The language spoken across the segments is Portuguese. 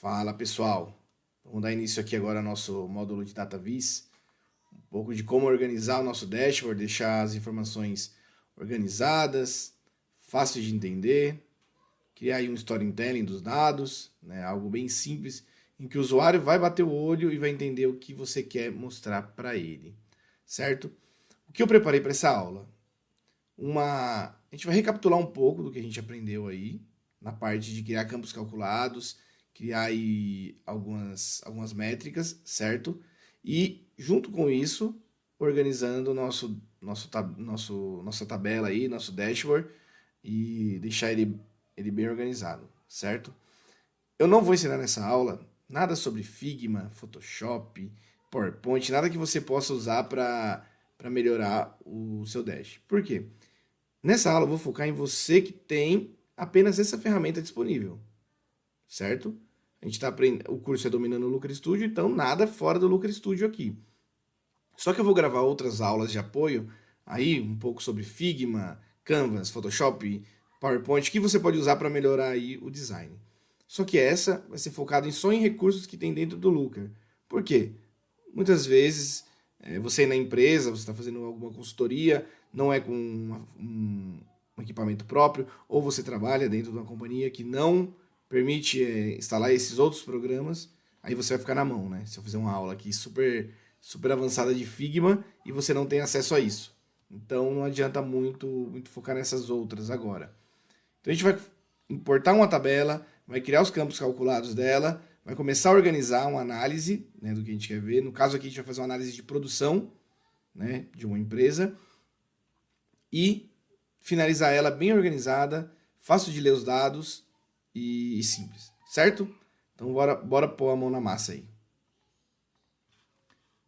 Fala pessoal, vamos dar início aqui agora ao nosso módulo de DataVis, um pouco de como organizar o nosso dashboard, deixar as informações organizadas, fáceis de entender, criar aí um storytelling dos dados, né, algo bem simples, em que o usuário vai bater o olho e vai entender o que você quer mostrar para ele, certo? O que eu preparei para essa aula? A gente vai recapitular um pouco do que a gente aprendeu aí, na parte de criar campos calculados, criar aí algumas métricas, certo? E, junto com isso, organizando nossa tabela aí, nosso dashboard, e deixar ele bem organizado, certo? Eu não vou ensinar nessa aula nada sobre Figma, Photoshop, PowerPoint, nada que você possa usar para melhorar o seu dash. Por quê? Nessa aula eu vou focar em você que tem apenas essa ferramenta disponível, certo? A gente está aprendendo, o curso é Dominando o Looker Studio, então nada fora do Looker Studio aqui. Só que eu vou gravar outras aulas de apoio, aí um pouco sobre Figma, Canvas, Photoshop, PowerPoint, que você pode usar para melhorar aí o design. Só que essa vai ser focada só em recursos que tem dentro do Looker. Por quê? Muitas vezes você na empresa, você está fazendo alguma consultoria, não é com um equipamento próprio, ou você trabalha dentro de uma companhia que não permite instalar esses outros programas, aí você vai ficar na mão, né? Se eu fizer uma aula aqui super avançada de Figma e você não tem acesso a isso. Então não adianta muito focar nessas outras agora. Então a gente vai importar uma tabela, vai criar os campos calculados dela, vai começar a organizar uma análise, né, do que a gente quer ver. No caso aqui a gente vai fazer uma análise de produção, né, de uma empresa e finalizar ela bem organizada, fácil de ler os dados e simples, certo? Então bora pôr a mão na massa aí.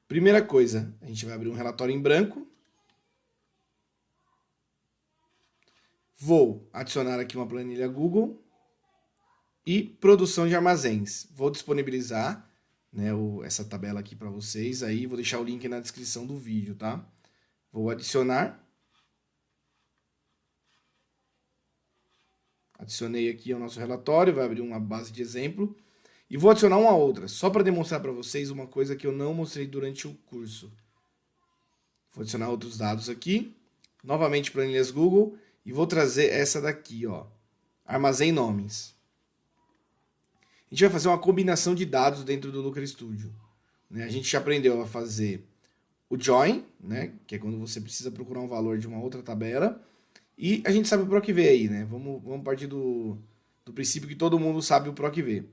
Primeira coisa, a gente vai abrir um relatório em branco. Vou adicionar aqui uma planilha Google e produção de armazéns. Vou disponibilizar, né, essa tabela aqui para vocês, aí vou deixar o link na descrição do vídeo, tá? Vou adicionar. Adicionei aqui ao nosso relatório, vai abrir uma base de exemplo. E vou adicionar uma outra, só para demonstrar para vocês uma coisa que eu não mostrei durante o curso. Vou adicionar outros dados aqui. Novamente planilhas Google. E vou trazer essa daqui, ó. Armazém nomes. A gente vai fazer uma combinação de dados dentro do Looker Studio. A gente já aprendeu a fazer o join, né, que é quando você precisa procurar um valor de uma outra tabela. E a gente sabe o PROC-V aí, né? Vamos partir do princípio que todo mundo sabe o PROC-V.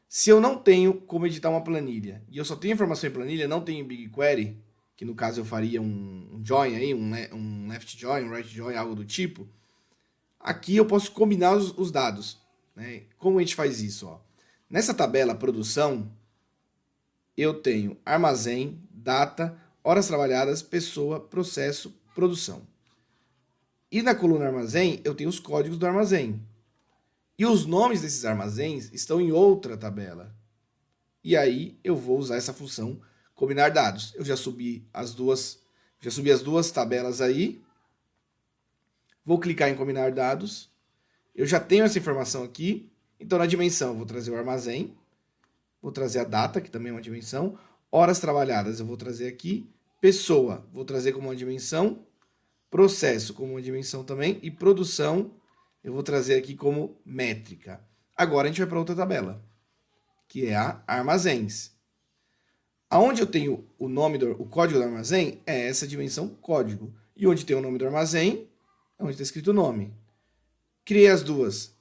Se eu não tenho como editar uma planilha, e eu só tenho informação em planilha, não tenho BigQuery, que no caso eu faria um join aí, um left join, um right join, algo do tipo, aqui eu posso combinar os dados, né? Como a gente faz isso? Ó? Nessa tabela produção, eu tenho armazém, data, horas trabalhadas, pessoa, processo, produção. E na coluna armazém, eu tenho os códigos do armazém. E os nomes desses armazéns estão em outra tabela. E aí eu vou usar essa função combinar dados. Eu já subi as duas tabelas aí. Vou clicar em combinar dados. Eu já tenho essa informação aqui. Então na dimensão eu vou trazer o armazém. Vou trazer a data, que também é uma dimensão. Horas trabalhadas eu vou trazer aqui. Pessoa, vou trazer como uma dimensão. Processo como uma dimensão também. E produção eu vou trazer aqui como métrica. Agora a gente vai para outra tabela, que é a armazéns. Aonde eu tenho o código do armazém é essa dimensão código. E onde tem o nome do armazém é onde está escrito o nome. Criei as duas.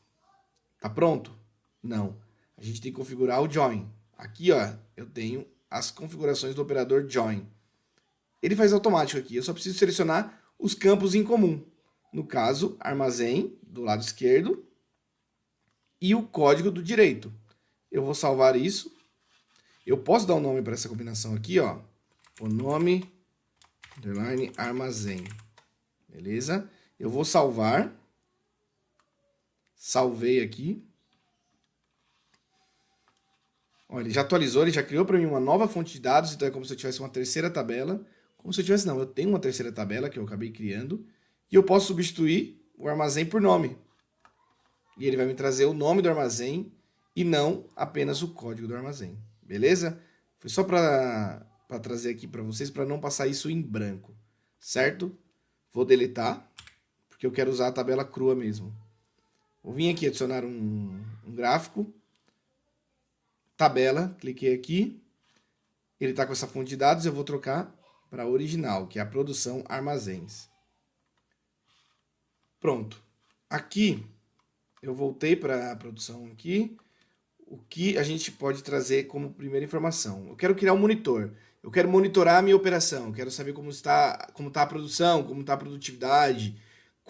Tá pronto? Não. A gente tem que configurar o join. Aqui, ó, eu tenho as configurações do operador join. Ele faz automático aqui. Eu só preciso selecionar os campos em comum. No caso, armazém do lado esquerdo e o código do direito. Eu vou salvar isso. Eu posso dar um nome para essa combinação aqui, ó. O nome, underline, armazém. Beleza? Eu vou salvar. Salvei aqui. Olha, ele já atualizou, ele já criou para mim uma nova fonte de dados, então é como se eu tivesse uma terceira tabela. Como se eu tivesse, não, eu tenho uma terceira tabela que eu acabei criando. E eu posso substituir o armazém por nome. E ele vai me trazer o nome do armazém e não apenas o código do armazém, beleza? Foi só para trazer aqui para vocês, para não passar isso em branco, certo? Vou deletar, porque eu quero usar a tabela crua mesmo. Vou vir aqui adicionar um gráfico, tabela, cliquei aqui, ele está com essa fonte de dados, eu vou trocar para a original, que é a produção armazéns. Pronto. Aqui, eu voltei para a produção aqui. O que a gente pode trazer como primeira informação? Eu quero criar um monitor. Eu quero monitorar a minha operação. Eu quero saber como está a produção, como está a produtividade.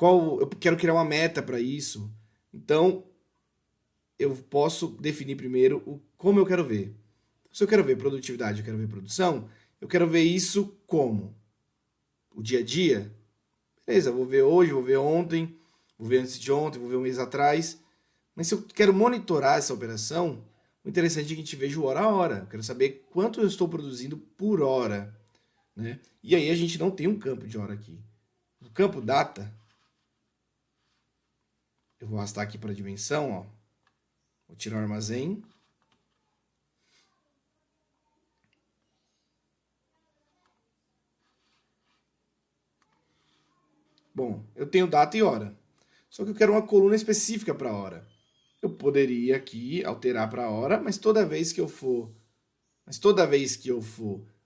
Eu quero criar uma meta para isso. Então, eu posso definir primeiro como eu quero ver. Se eu quero ver produtividade, eu quero ver produção, eu quero ver isso como? O dia a dia? Beleza, vou ver hoje, vou ver ontem, vou ver antes de ontem, vou ver um mês atrás. Mas se eu quero monitorar essa operação, o interessante é que a gente veja o hora a hora. Eu quero saber quanto eu estou produzindo por hora. Né? E aí a gente não tem um campo de hora aqui. No campo data, eu vou arrastar aqui para a dimensão, ó. Vou tirar o armazém. Bom, eu tenho data e hora. Só que eu quero uma coluna específica para a hora. Eu poderia aqui alterar para a hora, mas toda vez que eu for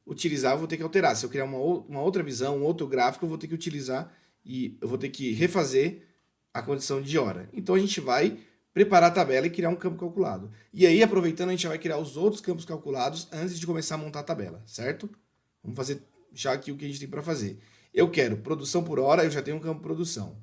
utilizar, eu vou ter que alterar. Se eu criar uma outra visão, um outro gráfico, eu vou ter que utilizar e eu vou ter que refazer a condição de hora. Então a gente vai preparar a tabela e criar um campo calculado. E aí, aproveitando, a gente vai criar os outros campos calculados antes de começar a montar a tabela, certo? Vamos fazer já aqui o que a gente tem para fazer. Eu quero produção por hora, eu já tenho um campo produção.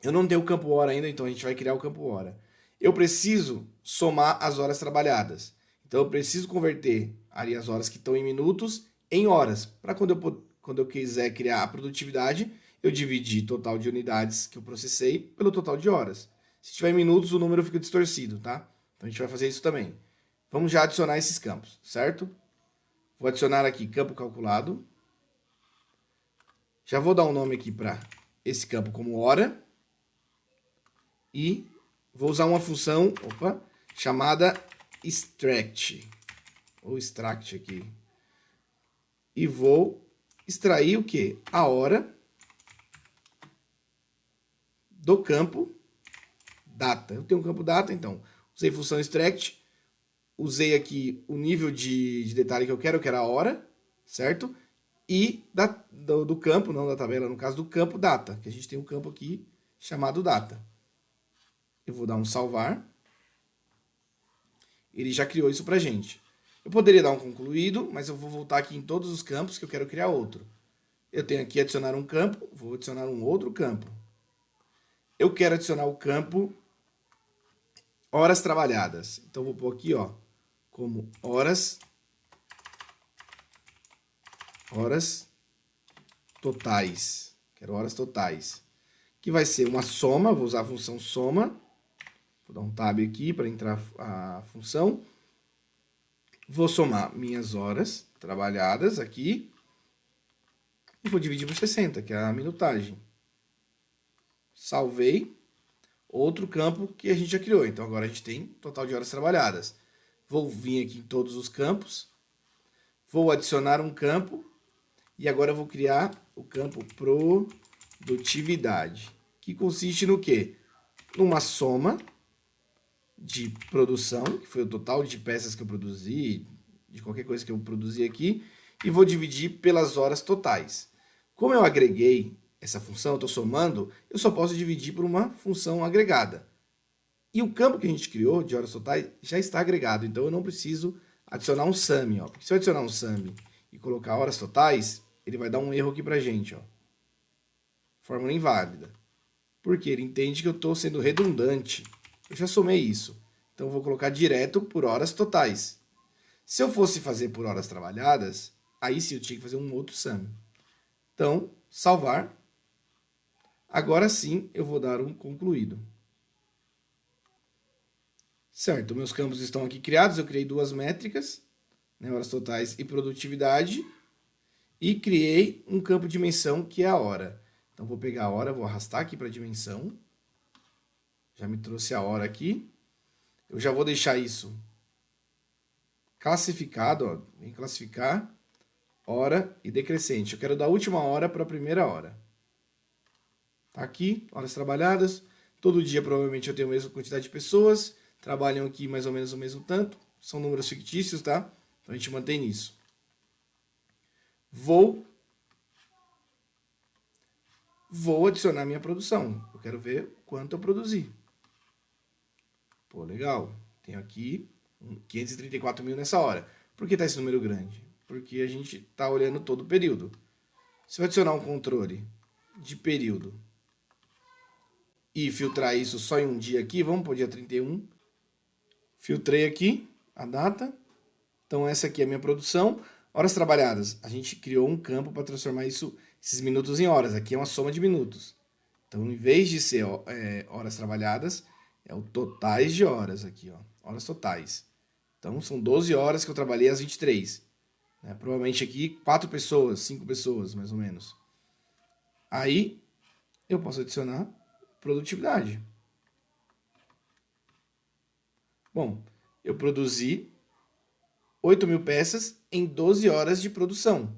Eu não tenho o campo hora ainda, então a gente vai criar o campo hora. Eu preciso somar as horas trabalhadas. Então eu preciso converter ali as horas que estão em minutos em horas. Para quando eu quiser criar a produtividade, eu dividir o total de unidades que eu processei pelo total de horas. Se tiver em minutos, o número fica distorcido, tá? Então a gente vai fazer isso também. Vamos já adicionar esses campos, certo? Vou adicionar aqui campo calculado. Já vou dar um nome aqui para esse campo como hora. E vou usar uma função chamada extract. Ou extract aqui. E vou extrair o quê? A hora do campo data. Eu tenho um campo data, então usei função extract. Usei aqui o nível de detalhe que eu quero a hora, certo? E do campo, não da tabela, no caso do campo data, que a gente tem um campo aqui chamado data. Eu vou dar um salvar. Ele já criou isso pra gente. Eu poderia dar um concluído, mas eu vou voltar aqui em todos os campos que eu quero criar outro. Eu tenho aqui adicionar um campo, vou adicionar um outro campo. Eu quero adicionar o campo horas trabalhadas. Então vou pôr aqui, ó, como horas totais. Quero horas totais. Que vai ser uma soma, vou usar a função soma. Vou dar um tab aqui para entrar a função. Vou somar minhas horas trabalhadas aqui. E vou dividir por 60, que é a minutagem. Salvei. Outro campo que a gente já criou. Então agora a gente tem total de horas trabalhadas. Vou vir aqui em todos os campos. Vou adicionar um campo. E agora eu vou criar o campo produtividade. Que consiste no quê? Numa soma de produção, que foi o total de peças que eu produzi, de qualquer coisa que eu produzi aqui, e vou dividir pelas horas totais. Como eu agreguei essa função, eu estou somando, eu só posso dividir por uma função agregada. E o campo que a gente criou de horas totais já está agregado, então eu não preciso adicionar um sum, ó. Porque se eu adicionar um sum e colocar horas totais, ele vai dar um erro aqui pra gente, ó. Fórmula inválida. Porque ele entende que eu estou sendo redundante. Eu já somei isso. Então eu vou colocar direto por horas totais. Se eu fosse fazer por horas trabalhadas, aí sim eu tinha que fazer um outro sum. Então, salvar. Agora sim eu vou dar um concluído. Certo, meus campos estão aqui criados. Eu criei duas métricas, né, horas totais e produtividade. E criei um campo de dimensão que é a hora. Então vou pegar a hora, vou arrastar aqui para a dimensão. Já me trouxe a hora aqui. eu já vou deixar isso classificado, ó, em classificar, hora e decrescente. Eu quero da última hora para a primeira hora. Tá aqui, horas trabalhadas. Todo dia provavelmente eu tenho a mesma quantidade de pessoas, trabalham aqui mais ou menos o mesmo tanto. São números fictícios, tá? Então a gente mantém nisso. Vou adicionar minha produção. Eu quero ver quanto eu produzi. Pô, legal. Tenho aqui 534 mil nessa hora. Por que está esse número grande? Porque a gente está olhando todo o período. Se eu adicionar um controle de período e filtrar isso só em um dia aqui, vamos para o dia 31. Filtrei aqui a data. Então essa aqui é a minha produção. Horas trabalhadas. A gente criou um campo para transformar esses minutos em horas. Aqui é uma soma de minutos. Então, em vez de ser horas trabalhadas, é o totais de horas aqui, ó. Horas totais. Então, são 12 horas que eu trabalhei às 23. Né? Provavelmente aqui 4 pessoas, 5 pessoas, mais ou menos. Aí, eu posso adicionar produtividade. Bom, eu produzi 8.000 peças em 12 horas de produção.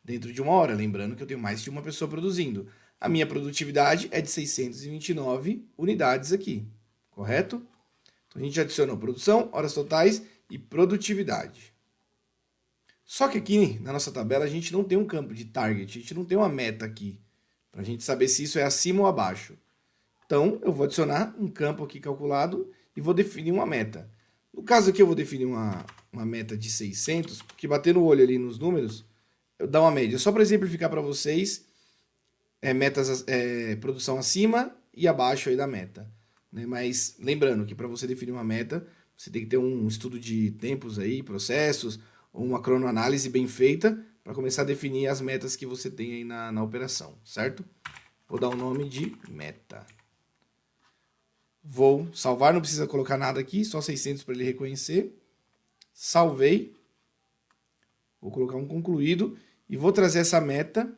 Dentro de uma hora, lembrando que eu tenho mais de uma pessoa produzindo. A minha produtividade é de 629 unidades aqui, correto? Então a gente adicionou produção, horas totais e produtividade. Só que aqui na nossa tabela a gente não tem um campo de target, a gente não tem uma meta aqui, para a gente saber se isso é acima ou abaixo. Então eu vou adicionar um campo aqui calculado e vou definir uma meta. No caso aqui eu vou definir uma meta de 600, porque batendo o olho ali nos números, eu dou uma média. Só para exemplificar para vocês, metas, produção acima e abaixo aí da meta. Né? Mas lembrando que para você definir uma meta, você tem que ter um estudo de tempos aí, processos, ou uma cronoanálise bem feita para começar a definir as metas que você tem aí na operação, certo? Vou dar o nome de meta. Vou salvar, não precisa colocar nada aqui, só 600 para ele reconhecer. Salvei. Vou colocar um concluído e vou trazer essa meta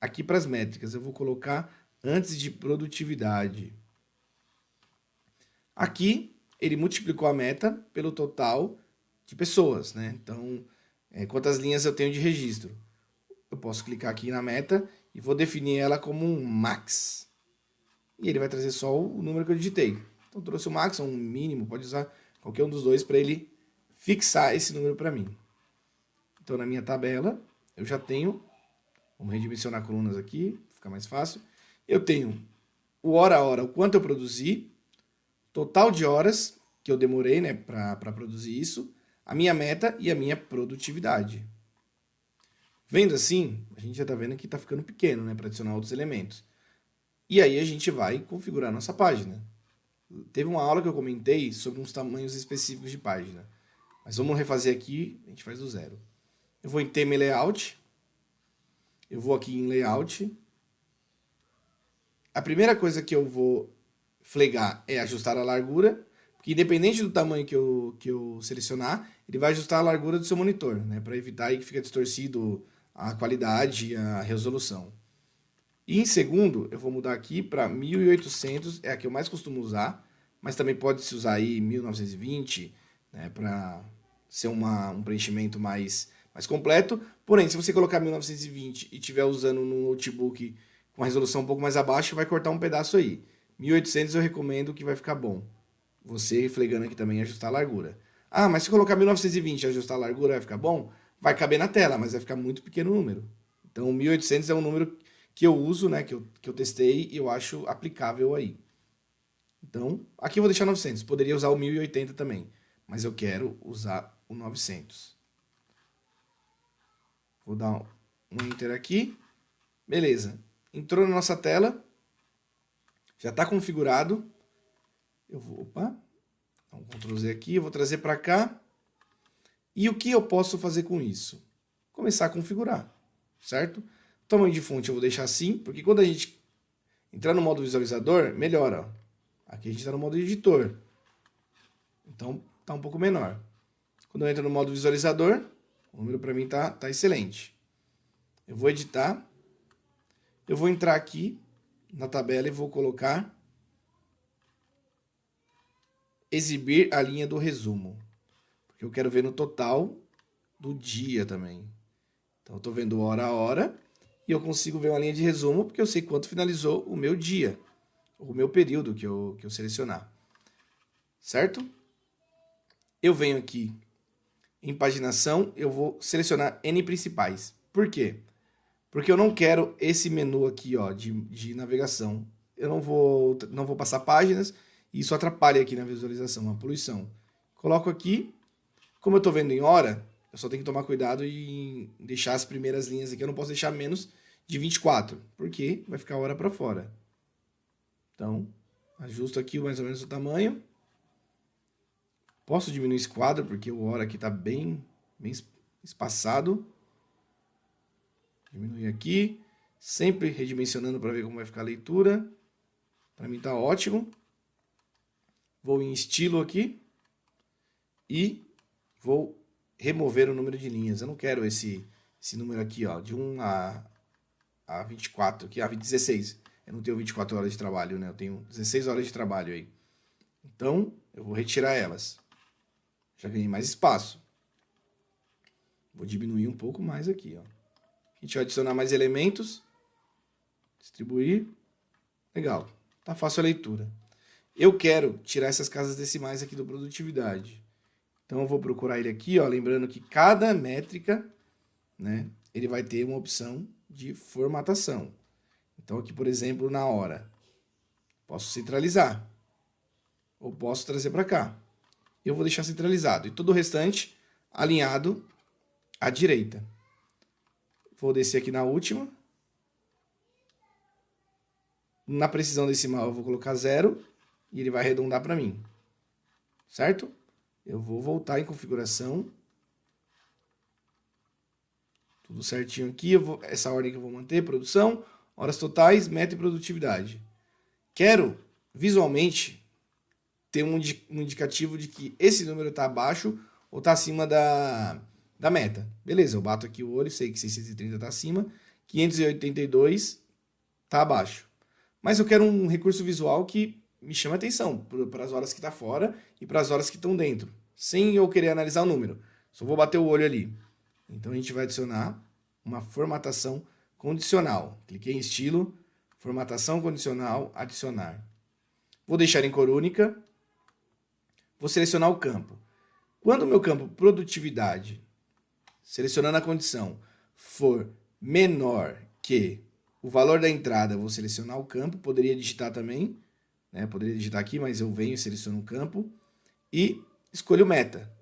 aqui para as métricas. Eu vou colocar antes de produtividade. Aqui, ele multiplicou a meta pelo total de pessoas, né? Então, quantas linhas eu tenho de registro? Eu posso clicar aqui na meta e vou definir ela como um max. E ele vai trazer só o número que eu digitei. Então, trouxe o max, um mínimo, pode usar qualquer um dos dois para ele fixar esse número para mim. Então, na minha tabela, eu já tenho, vamos redimensionar colunas aqui, fica mais fácil. Eu tenho o hora a hora, o quanto eu produzi, total de horas que eu demorei, né, para produzir isso, a minha meta e a minha produtividade. Vendo assim, a gente já está vendo que está ficando pequeno, né, para adicionar outros elementos. E aí a gente vai configurar nossa página. Teve uma aula que eu comentei sobre uns tamanhos específicos de página. Mas vamos refazer aqui, a gente faz do zero. Eu vou em tema e layout. Eu vou aqui em layout. A primeira coisa que eu vou flegar é ajustar a largura, porque independente do tamanho que eu selecionar, ele vai ajustar a largura do seu monitor, né, para evitar aí que fique distorcido a qualidade e a resolução. E em segundo, eu vou mudar aqui para 1800, é a que eu mais costumo usar, mas também pode se usar aí 1920, né, para ser um preenchimento mais completo. Porém, se você colocar 1920 e estiver usando no notebook com a resolução um pouco mais abaixo, vai cortar um pedaço aí. 1800 eu recomendo que vai ficar bom. Você flegando aqui também ajustar a largura. Ah, mas se colocar 1920 e ajustar a largura vai ficar bom? Vai caber na tela, mas vai ficar muito pequeno o número. Então 1800 é um número que eu uso, né, que eu testei e eu acho aplicável aí. Então, aqui eu vou deixar 900. Poderia usar o 1080 também, mas eu quero usar o 900. Vou dar um Enter aqui. Beleza. Entrou na nossa tela. Já está configurado. Eu vou, opa, dar um Ctrl Z aqui, eu vou trazer para cá. E o que eu posso fazer com isso? Começar a configurar, certo? O tamanho de fonte eu vou deixar assim, porque quando a gente entrar no modo visualizador, melhora. Aqui a gente está no modo editor. Então, está um pouco menor. Quando eu entro no modo visualizador, o número para mim tá excelente. Eu vou editar. Eu vou entrar aqui na tabela e vou colocar exibir a linha do resumo. Porque eu quero ver no total do dia também. Então, eu estou vendo hora a hora e eu consigo ver uma linha de resumo porque eu sei quanto finalizou o meu dia, o meu período que eu selecionar. Certo? Eu venho aqui em paginação, eu vou selecionar N principais. Por quê? Porque eu não quero esse menu aqui, ó, de navegação. Eu não vou passar páginas e isso atrapalha aqui na visualização, a poluição. Coloco aqui, como eu estou vendo em hora, eu só tenho que tomar cuidado em deixar as primeiras linhas aqui. Eu não posso deixar menos de 24, porque vai ficar a hora para fora. Então, ajusto aqui mais ou menos o tamanho. Posso diminuir esse quadro, porque o hora aqui está bem espaçado. Diminuir aqui. Sempre redimensionando para ver como vai ficar a leitura. Para mim está ótimo. Vou em estilo aqui. E vou remover o número de linhas. Eu não quero esse número aqui, ó, de 1 a 24, aqui, a 16. Eu não tenho 24 horas de trabalho, né? Eu tenho 16 horas de trabalho aí. Então, eu vou retirar elas. Já ganhei mais espaço. Vou diminuir um pouco mais aqui, ó. A gente vai adicionar mais elementos. Distribuir. Legal. Tá fácil a leitura. Eu quero tirar essas casas decimais aqui do produtividade. Então, eu vou procurar ele aqui, ó. Lembrando que cada métrica, né, ele vai ter uma opção de formatação. Então, aqui, por exemplo, na hora. Posso centralizar. Ou posso trazer para cá. Eu vou deixar centralizado. E todo o restante alinhado à direita. Vou descer aqui na última. Na precisão decimal eu vou colocar 0 e ele vai arredondar para mim. Certo? Eu vou voltar em configuração. Tudo certinho aqui. Essa ordem que eu vou manter. Produção, horas totais, meta e produtividade. Quero visualmente ter um indicativo de que esse número está abaixo ou está acima da meta. Beleza, eu bato aqui o olho, sei que 630 está acima, 582 está abaixo. Mas eu quero um recurso visual que me chame a atenção para as horas que está fora e para as horas que estão dentro, sem eu querer analisar o número. Só vou bater o olho ali. Então a gente vai adicionar uma formatação condicional. Cliquei em estilo, formatação condicional, adicionar. Vou deixar em cor única. Vou selecionar o campo. Quando o meu campo produtividade, selecionando a condição, for menor que o valor da entrada, vou selecionar o campo. Poderia digitar também, né? Poderia digitar aqui, mas eu venho e seleciono o campo. E escolho meta.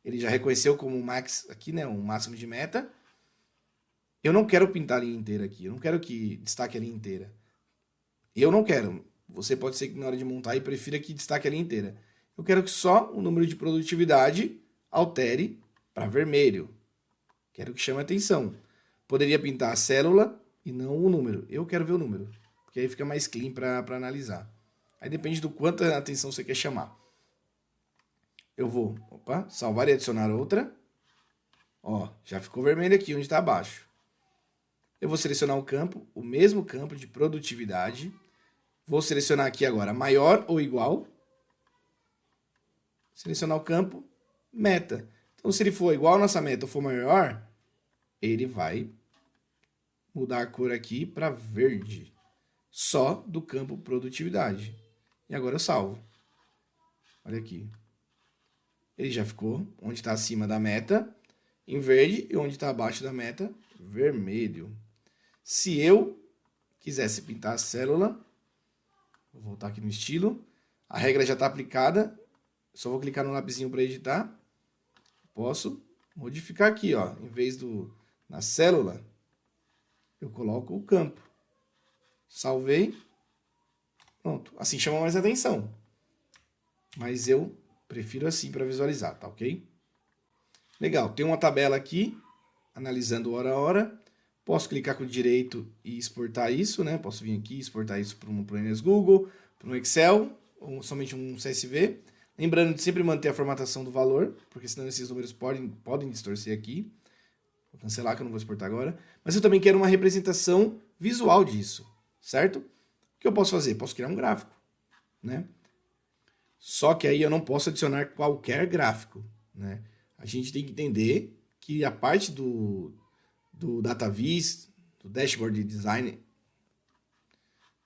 Ele já reconheceu como max aqui, né? Um máximo de meta. Eu não quero pintar a linha inteira aqui. Eu não quero que destaque a linha inteira. Eu não quero. Você pode ser que na hora de montar e prefira que destaque a linha inteira. Eu quero que só o número de produtividade altere para vermelho. Quero que chame a atenção. Poderia pintar a célula e não o número. Eu quero ver o número, porque aí fica mais clean para analisar. Aí depende do quanto a atenção você quer chamar. Eu vou, salvar e adicionar outra. Ó, já ficou vermelho aqui onde está abaixo. Eu vou selecionar um campo, o mesmo campo de produtividade. Vou selecionar aqui agora maior ou igual. Selecionar o campo, meta. Então, se ele for igual a nossa meta ou for maior, ele vai mudar a cor aqui para verde. Só do campo produtividade. E agora eu salvo. Olha aqui. Ele já ficou onde está acima da meta, em verde, e onde está abaixo da meta, vermelho. Se eu quisesse pintar a célula, vou voltar aqui no estilo, a regra já está aplicada, só vou clicar no lapisinho para editar. Posso modificar aqui, ó. Em vez na célula, eu coloco o campo. Salvei. Pronto. Assim chama mais atenção. Mas eu prefiro assim para visualizar, tá ok? Legal. Tem uma tabela aqui, analisando hora a hora. Posso clicar com o direito e exportar isso, né? Posso vir aqui e exportar isso para um MS Google, para um Excel, ou somente um CSV. Lembrando de sempre manter a formatação do valor, porque senão esses números podem distorcer aqui. Vou cancelar que eu não vou exportar agora. Mas eu também quero uma representação visual disso, certo? O que eu posso fazer? Posso criar um gráfico, né? Só que aí eu não posso adicionar qualquer gráfico, né? A gente tem que entender que a parte do DataVis, do Dashboard Design,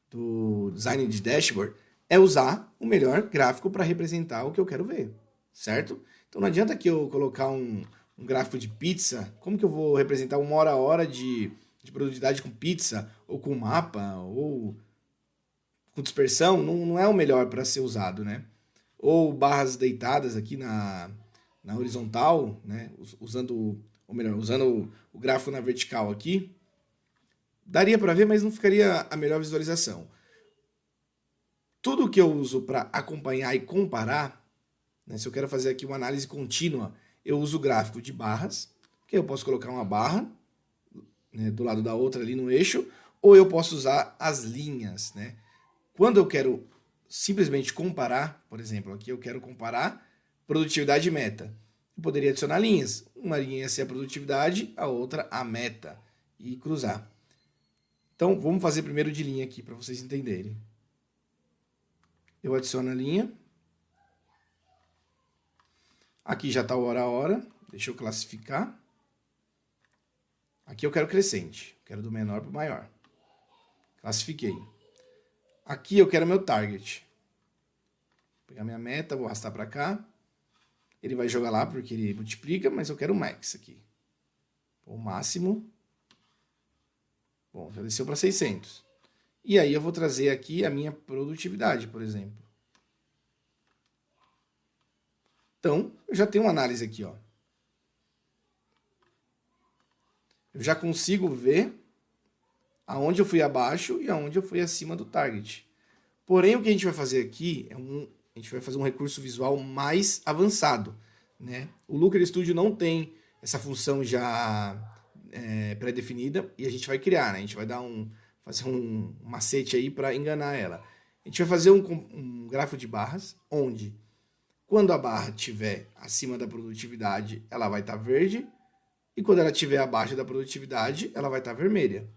do design de dashboard, é usar o melhor gráfico para representar o que eu quero ver, certo? Então não adianta que eu colocar um gráfico de pizza, como que eu vou representar 1 hora de produtividade com pizza, ou com mapa, ou com dispersão? Não é o melhor para ser usado, né? Ou barras deitadas aqui na horizontal, né? Usando o gráfico na vertical aqui, daria para ver, mas não ficaria a melhor visualização. Tudo que eu uso para acompanhar e comparar, né, se eu quero fazer aqui uma análise contínua, eu uso o gráfico de barras, que eu posso colocar uma barra, né, do lado da outra ali no eixo, ou eu posso usar as linhas, né? Quando eu quero simplesmente comparar, por exemplo, aqui eu quero comparar produtividade e meta. Eu poderia adicionar linhas. Uma linha ia ser a produtividade, a outra a meta, e cruzar. Então, vamos fazer primeiro de linha aqui, para vocês entenderem. Eu adiciono a linha. Aqui já está o hora a hora. Deixa eu classificar. Aqui eu quero crescente. Quero do menor para o maior. Classifiquei. Aqui eu quero meu target. Vou pegar minha meta, vou arrastar para cá. Ele vai jogar lá porque ele multiplica, mas eu quero o max aqui. O máximo. Bom, já desceu para 600. E aí eu vou trazer aqui a minha produtividade, por exemplo. Então, eu já tenho uma análise aqui, ó. Eu já consigo ver aonde eu fui abaixo e aonde eu fui acima do target. Porém, o que a gente vai fazer aqui a gente vai fazer um recurso visual mais avançado, né? O Looker Studio não tem essa função já pré-definida e a gente vai criar, né? A gente vai fazer um macete aí para enganar ela. A gente vai fazer um gráfico de barras onde, quando a barra estiver acima da produtividade, ela vai estar verde, e quando ela estiver abaixo da produtividade, ela vai estar vermelha.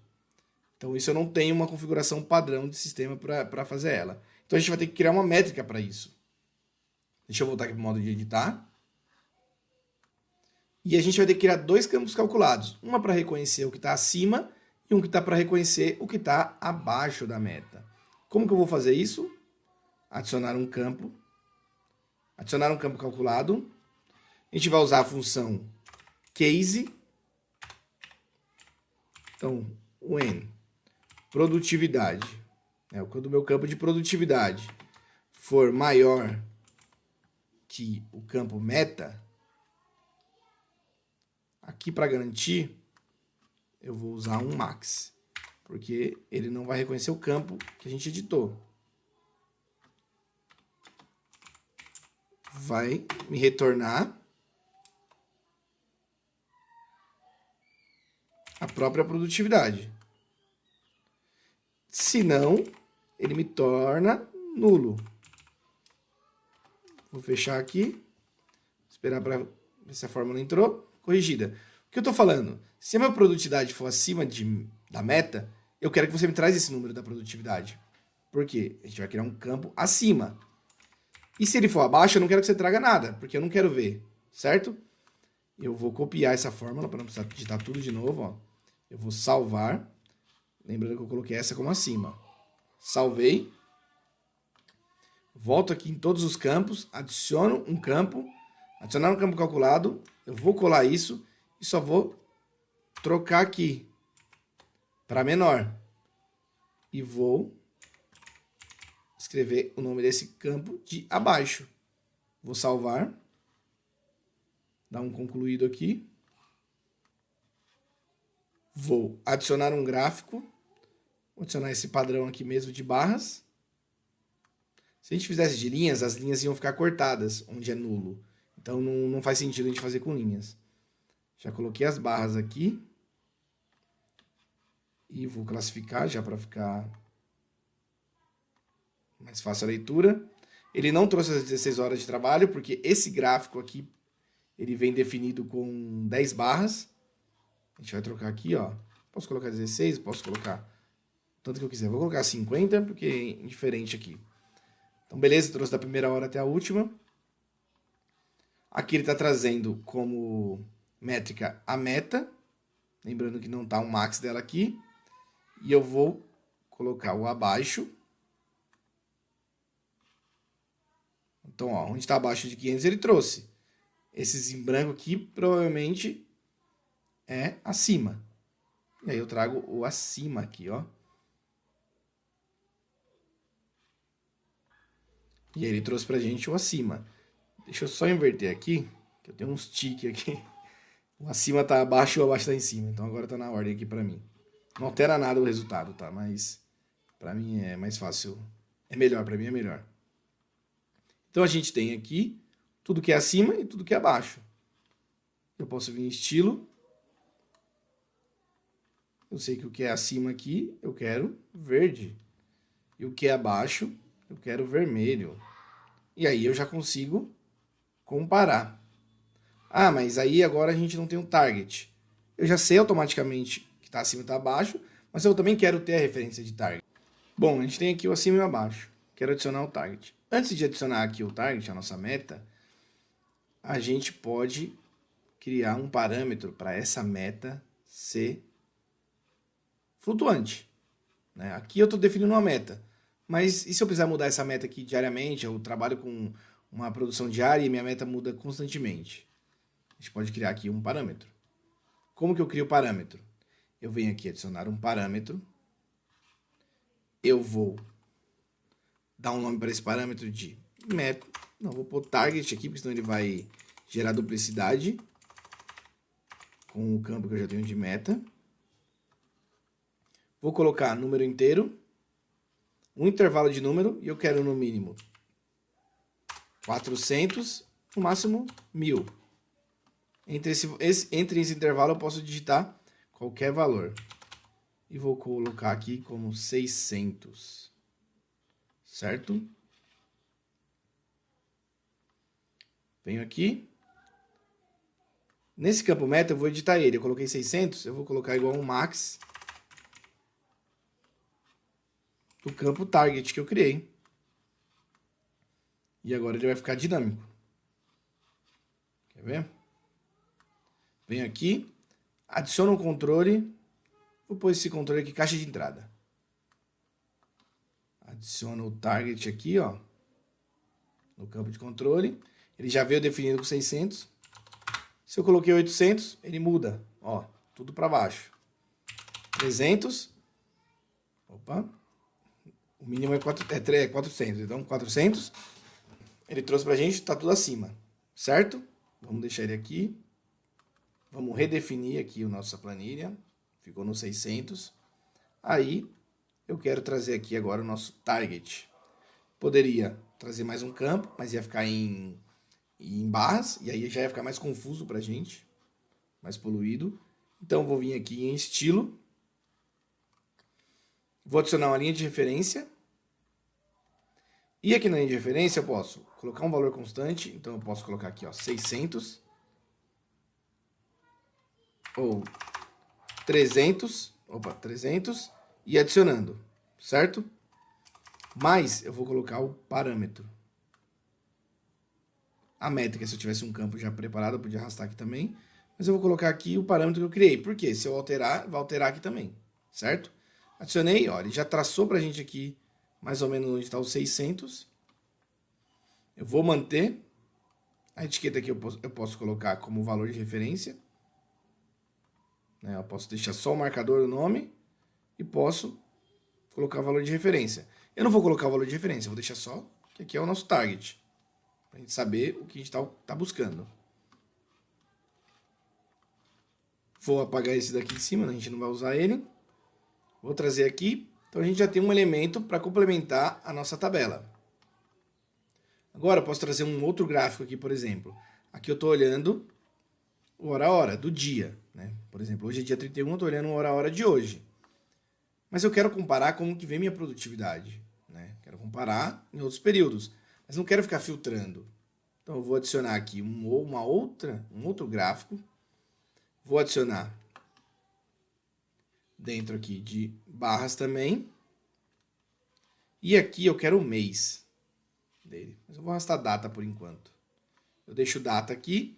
Então, isso eu não tenho uma configuração padrão de sistema para fazer ela. Então, a gente vai ter que criar uma métrica para isso. Deixa eu voltar aqui para o modo de editar. E a gente vai ter que criar 2 campos calculados. Uma para reconhecer o que está acima e um que está para reconhecer o que está abaixo da meta. Como que eu vou fazer isso? Adicionar um campo. Adicionar um campo calculado. A gente vai usar a função case. Então, when produtividade, quando o meu campo de produtividade for maior que o campo meta, aqui para garantir, eu vou usar um max, porque ele não vai reconhecer o campo que a gente editou. Vai me retornar a própria produtividade. Se não, ele me torna nulo. Vou fechar aqui. Esperar para ver se a fórmula entrou. Corrigida. O que eu estou falando? Se a minha produtividade for acima da meta, eu quero que você me traz esse número da produtividade. Por quê? A gente vai criar um campo acima. E se ele for abaixo, eu não quero que você traga nada, porque eu não quero ver, certo? Eu vou copiar essa fórmula para não precisar digitar tudo de novo, ó. Eu vou salvar. Lembrando que eu coloquei essa como acima. Salvei. Volto aqui em todos os campos. Adiciono um campo. Adicionar um campo calculado. Eu vou colar isso. E só vou trocar aqui para menor. E vou escrever o nome desse campo de abaixo. Vou salvar. Dar um concluído aqui. Vou adicionar um gráfico. Vou adicionar esse padrão aqui mesmo de barras. Se a gente fizesse de linhas, as linhas iam ficar cortadas, onde é nulo. Então não faz sentido a gente fazer com linhas. Já coloquei as barras aqui. E vou classificar já para ficar mais fácil a leitura. Ele não trouxe as 16 horas de trabalho, porque esse gráfico aqui, ele vem definido com 10 barras. A gente vai trocar aqui, ó. Posso colocar 16, posso colocar tanto que eu quiser. Vou colocar 50, porque é indiferente aqui. Então, beleza, trouxe da primeira hora até a última. Aqui ele está trazendo como métrica a meta. Lembrando que não está o max dela aqui. E eu vou colocar o abaixo. Então, ó, onde está abaixo de 500 ele trouxe. Esses em branco aqui provavelmente é acima. E aí eu trago o acima aqui, ó. E aí ele trouxe pra gente o acima. Deixa eu só inverter aqui, que eu tenho uns tique aqui. O acima tá abaixo e o abaixo tá em cima. Então agora tá na ordem aqui pra mim. Não altera nada o resultado, tá? Mas pra mim é mais fácil. É melhor, pra mim é melhor. Então a gente tem aqui tudo que é acima e tudo que é abaixo. Eu posso vir em estilo. Eu sei que o que é acima aqui eu quero verde. E o que é abaixo eu quero vermelho. E aí eu já consigo comparar. Ah, mas aí agora a gente não tem um target. Eu já sei automaticamente que está acima e está abaixo, mas eu também quero ter a referência de target. Bom, a gente tem aqui o acima e o abaixo. Quero adicionar o target. Antes de adicionar aqui o target, a nossa meta, a gente pode criar um parâmetro para essa meta ser flutuante. Né? Aqui eu estou definindo uma meta. Mas e se eu precisar mudar essa meta aqui diariamente? Eu trabalho com uma produção diária e minha meta muda constantemente. A gente pode criar aqui um parâmetro. Como que eu crio o parâmetro? Eu venho aqui adicionar um parâmetro. Eu vou dar um nome para esse parâmetro de meta. Não, vou pôr target aqui, porque senão ele vai gerar duplicidade com o campo que eu já tenho de meta. Vou colocar número inteiro, um intervalo de número, e eu quero no mínimo 400, no máximo 1000. Entre esse intervalo eu posso digitar qualquer valor. E vou colocar aqui como 600. Certo? Venho aqui. Nesse campo meta eu vou editar ele. Eu coloquei 600, eu vou colocar igual um max do campo target que eu criei. E agora ele vai ficar dinâmico. Quer ver? Venho aqui, adiciono um controle. Vou pôr esse controle aqui, caixa de entrada. Adiciono o target aqui, ó, no campo de controle. Ele já veio definido com 600. Se eu coloquei 800, ele muda, ó, tudo para baixo. 300. Opa. O mínimo é 400. Então, 400. Ele trouxe pra gente, tá tudo acima, certo? Vamos deixar ele aqui. Vamos redefinir aqui a nossa planilha. Ficou no 600. Aí, eu quero trazer aqui agora o nosso target. Poderia trazer mais um campo, mas ia ficar em barras. E aí já ia ficar mais confuso pra gente. Mais poluído. Então, vou vir aqui em estilo. Vou adicionar uma linha de referência. E aqui na linha de referência eu posso colocar um valor constante. Então, eu posso colocar aqui, ó, 600. Ou 300, opa, 300, e adicionando, certo? Mas eu vou colocar o parâmetro. A métrica, se eu tivesse um campo já preparado, eu podia arrastar aqui também. Mas eu vou colocar aqui o parâmetro que eu criei. Por quê? Se eu alterar, vai alterar aqui também, certo? Adicionei, ó, ele já traçou pra gente aqui mais ou menos onde está os 600. Eu vou manter. A etiqueta aqui eu posso colocar como valor de referência. Eu posso deixar só o marcador do nome e posso colocar o valor de referência. Eu não vou colocar o valor de referência, eu vou deixar só que aqui é o nosso target. Para a gente saber o que a gente tá buscando. Vou apagar esse daqui de cima, a gente não vai usar ele. Vou trazer aqui. Então a gente já tem um elemento para complementar a nossa tabela. Agora eu posso trazer um outro gráfico aqui, por exemplo. Aqui eu estou olhando o hora a hora do dia. Né? Por exemplo, hoje é dia 31, eu estou olhando o hora a hora de hoje. Mas eu quero comparar como que vem minha produtividade. Né? Quero comparar em outros períodos. Mas não quero ficar filtrando. Então eu vou adicionar aqui um outro gráfico. Vou adicionar dentro aqui de barras também. E aqui eu quero o mês. dele. Mas eu vou arrastar data por enquanto. Eu deixo data aqui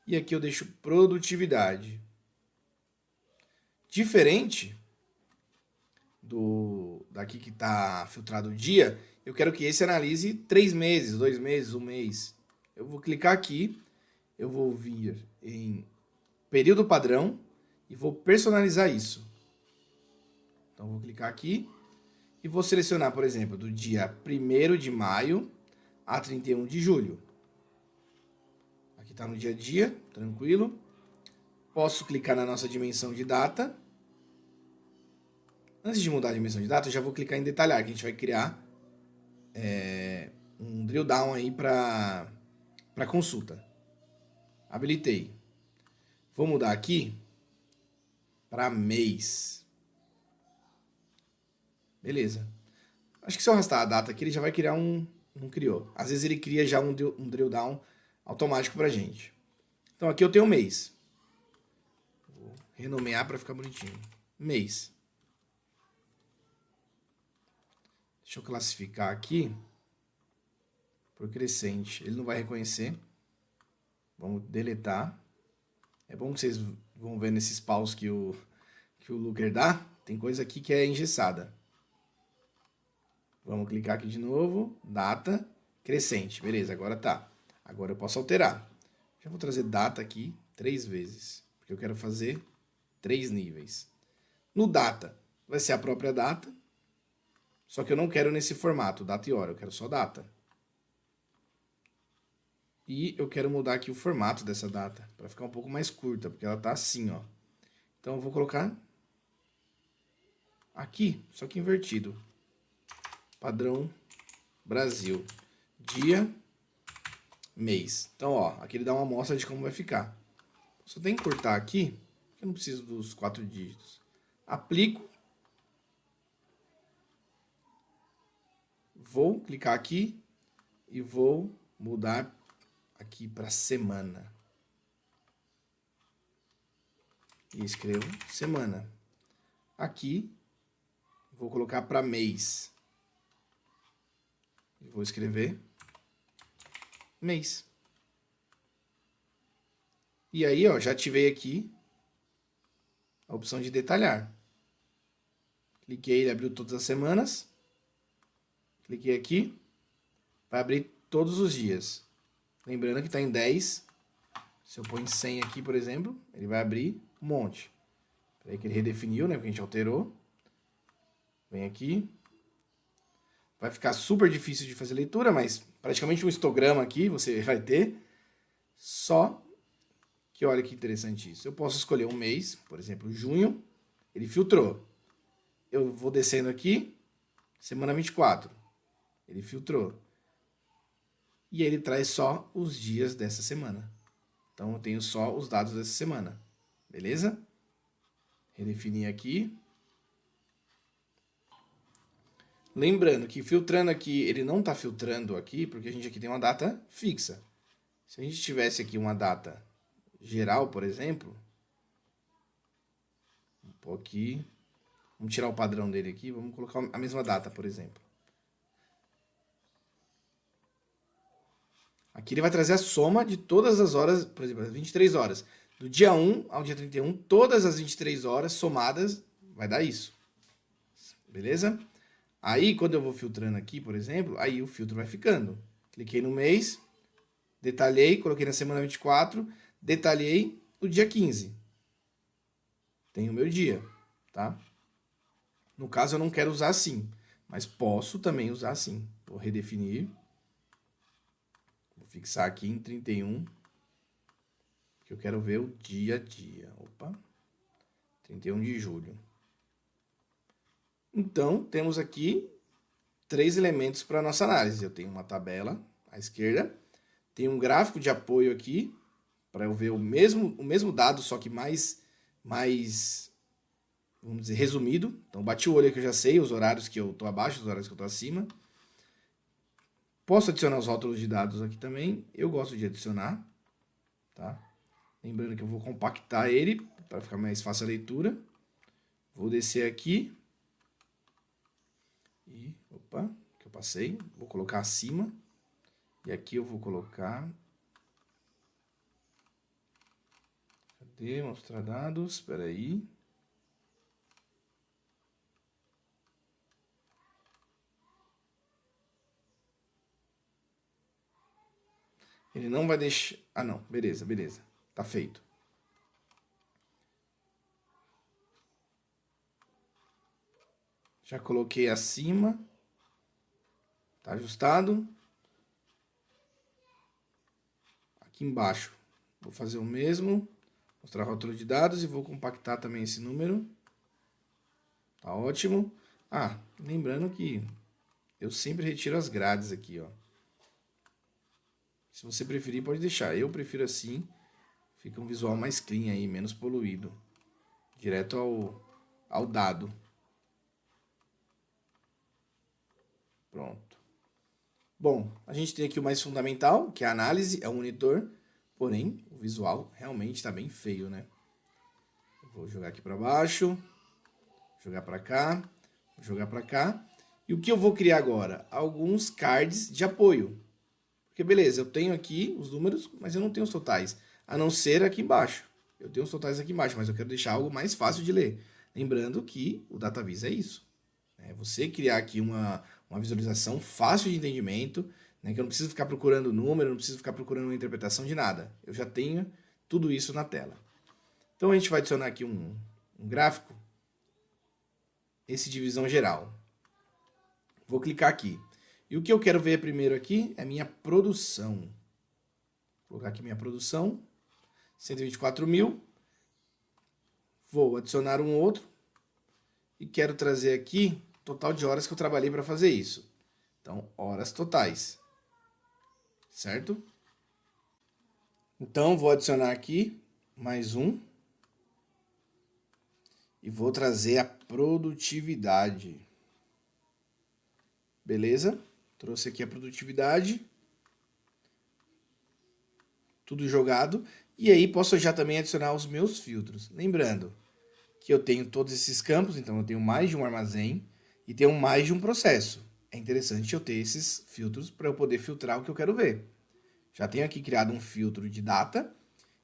e aqui eu deixo produtividade. Diferente daqui que está filtrado o dia, eu quero que esse analise 3 meses, 2 meses, 1 mês. Eu vou clicar aqui, eu vou vir em período padrão e vou personalizar isso. Então, vou clicar aqui e vou selecionar, por exemplo, do dia 1º de maio a 31 de julho. Aqui está no dia a dia, tranquilo. Posso clicar na nossa dimensão de data. Antes de mudar a dimensão de data, eu já vou clicar em detalhar, que a gente vai criar um drill down aí para consulta. Habilitei. Vou mudar aqui para mês. Beleza. Acho que se eu arrastar a data aqui, ele já vai criar não criou. Às vezes ele cria já um drill down automático pra gente. Então aqui eu tenho mês. Vou renomear para ficar bonitinho. Mês. Deixa eu classificar aqui por crescente. Ele não vai reconhecer. Vamos deletar. É bom que vocês vão ver nesses paus que o Looker dá. Tem coisa aqui que é engessada. Vamos clicar aqui de novo. Data, crescente. Beleza, agora tá. Agora eu posso alterar. Já vou trazer data aqui 3 vezes. Porque eu quero fazer 3 níveis. No data, vai ser a própria data. Só que eu não quero nesse formato, data e hora. Eu quero só data. E eu quero mudar aqui o formato dessa data. Para ficar um pouco mais curta. Porque ela tá assim, ó. Então eu vou colocar aqui, só que invertido. Padrão Brasil. Dia, mês. Então, ó, aqui ele dá uma amostra de como vai ficar. Só tem que cortar aqui, porque eu não preciso dos 4 dígitos. Aplico. Vou clicar aqui e vou mudar aqui para semana. E escrevo semana. Aqui, vou colocar para mês. E vou escrever mês. E aí, ó, já ativei aqui a opção de detalhar. Cliquei, ele abriu todas as semanas. Cliquei aqui, vai abrir todos os dias. Lembrando que está em 10. Se eu pôr em 100 aqui, por exemplo, ele vai abrir um monte. Peraí que ele redefiniu, né? Porque a gente alterou. Vem aqui. Vai ficar super difícil de fazer leitura, mas praticamente um histograma aqui você vai ter. Só que olha que interessante isso. Eu posso escolher um mês, por exemplo, junho. Ele filtrou. Eu vou descendo aqui, semana 24. Ele filtrou. E ele traz só os dias dessa semana. Então eu tenho só os dados dessa semana. Beleza? Redefinir aqui. Lembrando que filtrando aqui, ele não está filtrando aqui, porque a gente aqui tem uma data fixa. Se a gente tivesse aqui uma data geral, por exemplo, vou pôr aqui, vamos tirar o padrão dele aqui, vamos colocar a mesma data, por exemplo. Aqui ele vai trazer a soma de todas as horas, por exemplo, as 23 horas. Do dia 1 ao dia 31, todas as 23 horas somadas vai dar isso. Beleza? Aí, quando eu vou filtrando aqui, por exemplo, aí o filtro vai ficando. Cliquei no mês, detalhei, coloquei na semana 24, detalhei no dia 15. Tem o meu dia, tá? No caso, eu não quero usar assim, mas posso também usar assim. Vou redefinir. Vou fixar aqui em 31, que eu quero ver o dia a dia. Opa, 31 de julho. Então, temos aqui 3 elementos para a nossa análise. Eu tenho uma tabela à esquerda, tem um gráfico de apoio aqui, para eu ver o mesmo dado, só que mais, vamos dizer, resumido. Então, bati o olho aqui, eu já sei os horários que eu estou abaixo, os horários que eu estou acima. Posso adicionar os rótulos de dados aqui também. Eu gosto de adicionar, tá? Lembrando que eu vou compactar ele para ficar mais fácil a leitura. Vou descer aqui. E, opa, que eu passei. Vou colocar acima. E aqui eu vou colocar... Cadê? Mostrar dados. Espera aí. Ele não vai deixar... Ah, não. Beleza, beleza. Tá feito. Já coloquei acima. Tá ajustado. Aqui embaixo. Vou fazer o mesmo. Mostrar a rótulo de dados e vou compactar também esse número. Tá ótimo. Ah, lembrando que eu sempre retiro as grades aqui, ó. Se você preferir, pode deixar. Eu prefiro assim. Fica um visual mais clean aí, menos poluído. Direto ao dado. Pronto. Bom, a gente tem aqui o mais fundamental, que é a análise, é o monitor. Porém, o visual realmente está bem feio, né? Eu vou jogar aqui para baixo. Jogar para cá. Jogar para cá. E o que eu vou criar agora? Alguns cards de apoio. Porque beleza, eu tenho aqui os números, mas eu não tenho os totais. A não ser aqui embaixo. Eu tenho os totais aqui embaixo, mas eu quero deixar algo mais fácil de ler. Lembrando que o DataVis é isso. É você criar aqui uma visualização fácil de entendimento, né, que eu não preciso ficar procurando número, não preciso ficar procurando uma interpretação de nada. Eu já tenho tudo isso na tela. Então a gente vai adicionar aqui um gráfico, esse divisão geral. Vou clicar aqui. E o que eu quero ver primeiro aqui é minha produção. Vou colocar aqui minha produção, 124 mil. Vou adicionar um outro. E quero trazer aqui o total de horas que eu trabalhei para fazer isso. Então, horas totais. Certo? Então, vou adicionar aqui mais um. E vou trazer a produtividade. Beleza? Trouxe aqui a produtividade. Tudo jogado. E aí posso já também adicionar os meus filtros. Lembrando que eu tenho todos esses campos, então eu tenho mais de um armazém e tenho mais de um processo. É interessante eu ter esses filtros para eu poder filtrar o que eu quero ver. Já tenho aqui criado um filtro de data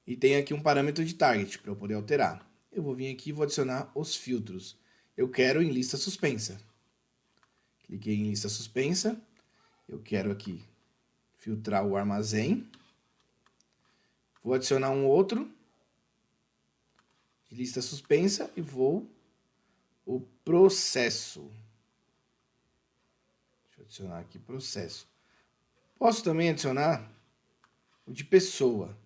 e tenho aqui um parâmetro de target para eu poder alterar. Eu vou vir aqui e vou adicionar os filtros. Eu quero em lista suspensa. Cliquei em lista suspensa. Eu quero aqui filtrar o armazém. Vou adicionar um outro de lista suspensa e vou o processo. Deixa eu adicionar aqui processo. Posso também adicionar o de pessoa.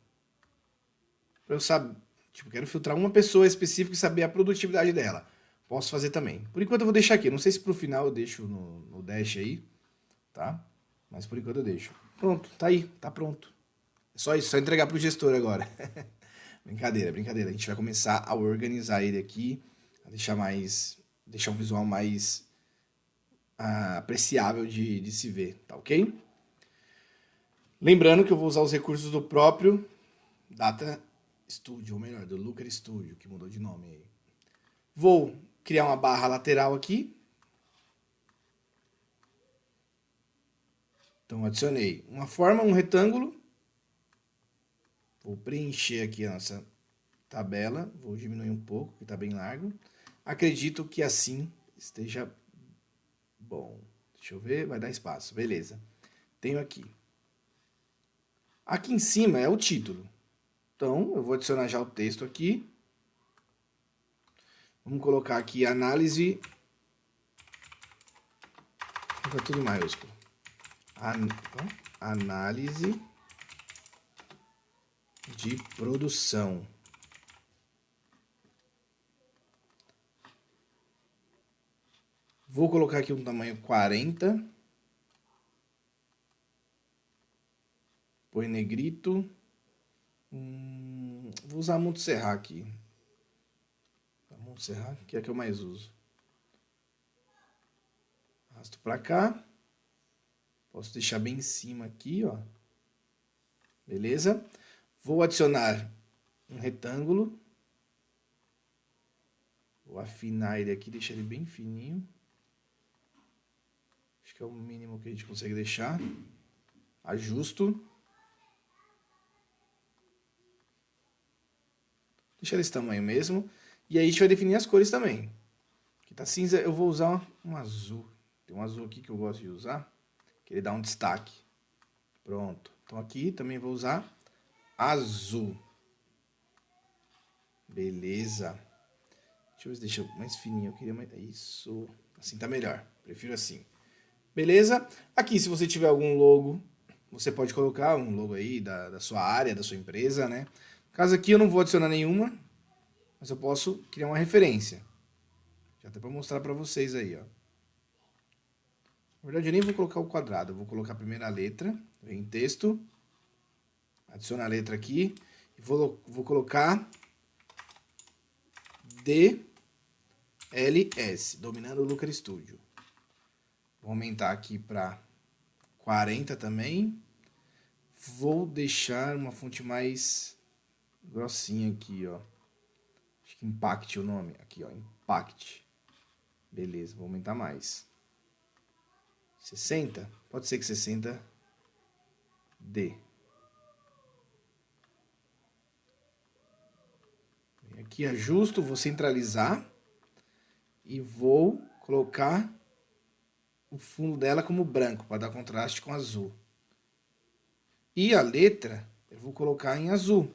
Para eu saber, tipo, quero filtrar uma pessoa específica e saber a produtividade dela. Posso fazer também. Por enquanto eu vou deixar aqui. Não sei se pro final eu deixo no dash aí, tá? Mas por enquanto eu deixo. Pronto, tá aí, tá pronto. É só isso, só entregar pro gestor agora. Brincadeira, brincadeira. A gente vai começar a organizar ele aqui, a deixar um visual mais apreciável de se ver, tá ok? Lembrando que eu vou usar os recursos do próprio Data Studio, ou melhor, do Looker Studio, que mudou de nome aí. Vou criar uma barra lateral aqui. Então adicionei uma forma, um retângulo. Vou preencher aqui a nossa tabela. Vou diminuir um pouco, que está bem largo. Acredito que assim esteja bom. Deixa eu ver, vai dar espaço. Beleza. Tenho aqui. Aqui em cima é o título. Então, eu vou adicionar já o texto aqui. Vamos colocar aqui análise. Tá tudo em maiúsculo. Análise de produção. Vou colocar aqui um tamanho 40. Põe negrito. Vou usar Montserrat aqui. Montserrat, que é a que eu mais uso. Arrasto para cá. Posso deixar bem em cima aqui, ó. Beleza? Vou adicionar um retângulo. Vou afinar ele aqui, deixar ele bem fininho. Acho que é o mínimo que a gente consegue deixar. Ajusto. Deixa desse tamanho mesmo. E aí a gente vai definir as cores também. Aqui tá cinza, eu vou usar um azul. Tem um azul aqui que eu gosto de usar, que ele dá um destaque. Pronto. Então aqui também vou usar azul. Beleza. Deixa eu ver se deixa mais fininho. Eu queria mais... Isso. Assim tá melhor. Prefiro assim. Beleza? Aqui, se você tiver algum logo, você pode colocar um logo aí da sua área, da sua empresa, né? No caso aqui eu não vou adicionar nenhuma, mas eu posso criar uma referência. Já até para mostrar para vocês aí, ó. Na verdade, eu nem vou colocar o quadrado. Eu vou colocar a primeira letra, vem em texto, adiciona a letra aqui, e vou colocar DLS, dominando o Looker Studio. Vou aumentar aqui para 40 também. Vou deixar uma fonte mais grossinha aqui, ó. Acho que Impact é o nome. Aqui, ó, Impact. Beleza, vou aumentar mais. 60? Pode ser que 60 dê. Aqui ajusto, vou centralizar e vou colocar o fundo dela como branco, para dar contraste com azul. E a letra eu vou colocar em azul.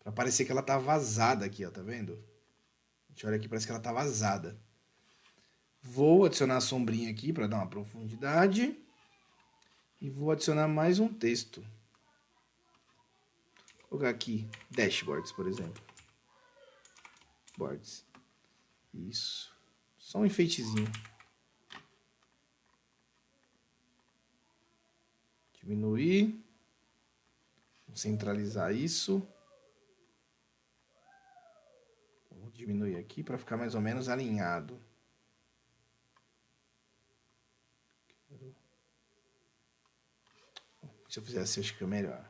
Para parecer que ela tá vazada aqui, ó, tá vendo? A gente olha aqui, parece que ela tá vazada. Vou adicionar a sombrinha aqui para dar uma profundidade. E vou adicionar mais um texto. Vou colocar aqui dashboards, por exemplo. Boards. Isso. Só um enfeitezinho. Diminuir. Vou centralizar isso. Vou diminuir aqui para ficar mais ou menos alinhado. Se eu fizer assim, acho que fica melhor.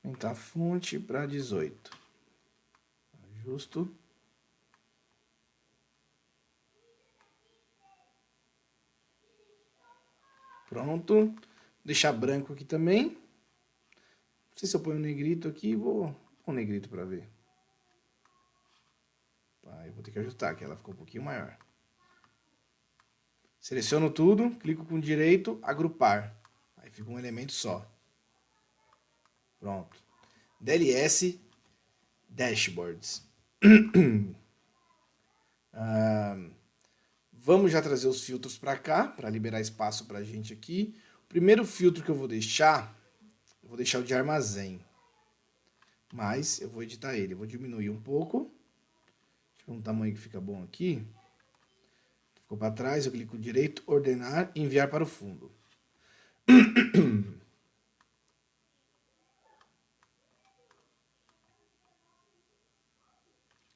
Aumentar a fonte para 18. Ajusto. Pronto. Deixar branco aqui também. Não sei se eu ponho um negrito aqui. Vou pôr um negrito para ver. Eu vou ter que ajustar aqui. Ela ficou um pouquinho maior. Seleciono tudo. Clico com direito. Agrupar. Aí fica um elemento só. Pronto. DLS Dashboards. Vamos já trazer os filtros para cá, para liberar espaço para a gente aqui. O primeiro filtro que eu vou deixar o de armazém. Mas eu vou editar ele. Eu vou diminuir um pouco. Deixa eu ver um tamanho que fica bom aqui. Ficou para trás, eu clico direito, ordenar e enviar para o fundo.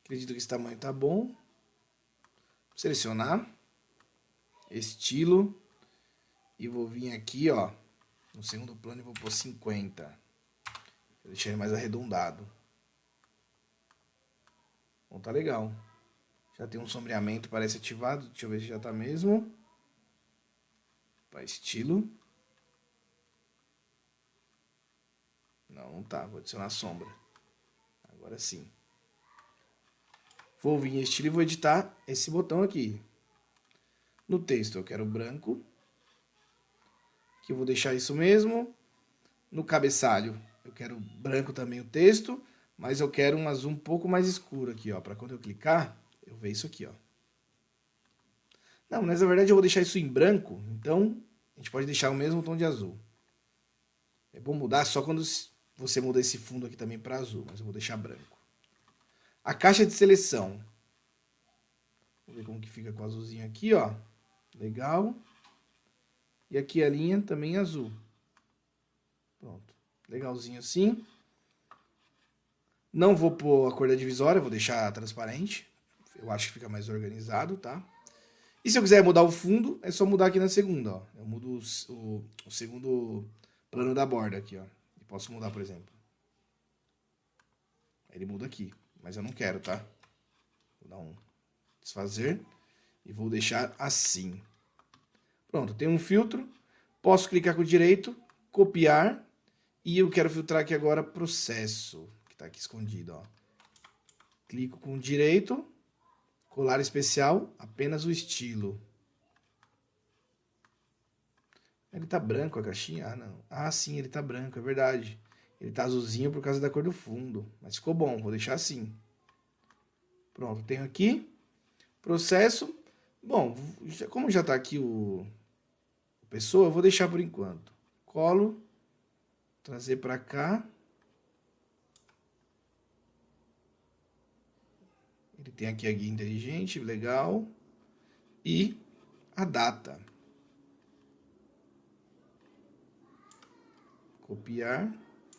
Acredito que esse tamanho tá bom. Selecionar. Estilo. E vou vir aqui, ó. No segundo plano e vou pôr 50. Vou deixar ele mais arredondado. Bom, tá legal. Já tem um sombreamento, parece ativado. Deixa eu ver se já tá mesmo. Para estilo. Não tá. Vou adicionar sombra. Agora sim. Vou vir em estilo e vou editar esse botão aqui. No texto eu quero branco. Aqui eu vou deixar isso mesmo. No cabeçalho eu quero branco também o texto. Mas eu quero um azul um pouco mais escuro aqui, ó. Para quando eu clicar, eu ver isso aqui, ó. Não, mas na verdade eu vou deixar isso em branco. Então, a gente pode deixar o mesmo tom de azul. É bom mudar só quando você muda esse fundo aqui também para azul. Mas eu vou deixar branco. A caixa de seleção. Vamos ver como que fica com o azulzinho aqui, ó. Legal. E aqui a linha também azul. Pronto. Legalzinho assim. Não vou pôr a cor da divisória, vou deixar transparente. Eu acho que fica mais organizado, tá? E se eu quiser mudar o fundo, é só mudar aqui na segunda, ó. Eu mudo o segundo plano da borda aqui, ó. E posso mudar, por exemplo. Aí ele muda aqui, mas eu não quero, tá? Vou dar um desfazer e vou deixar assim. Pronto, tem um filtro. Posso clicar com o direito, copiar. E eu quero filtrar aqui agora processo, que está aqui escondido, ó. Clico com o direito, colar especial, apenas o estilo. Ele tá branco a caixinha? Ah, não. Ah, sim, ele tá branco, é verdade. Ele tá azulzinho por causa da cor do fundo. Mas ficou bom, vou deixar assim. Pronto, tenho aqui. Processo. Bom, como já tá aqui o pessoa, eu vou deixar por enquanto. Colo. Trazer para cá. Ele tem aqui a guia inteligente, legal. E a data. Copiar.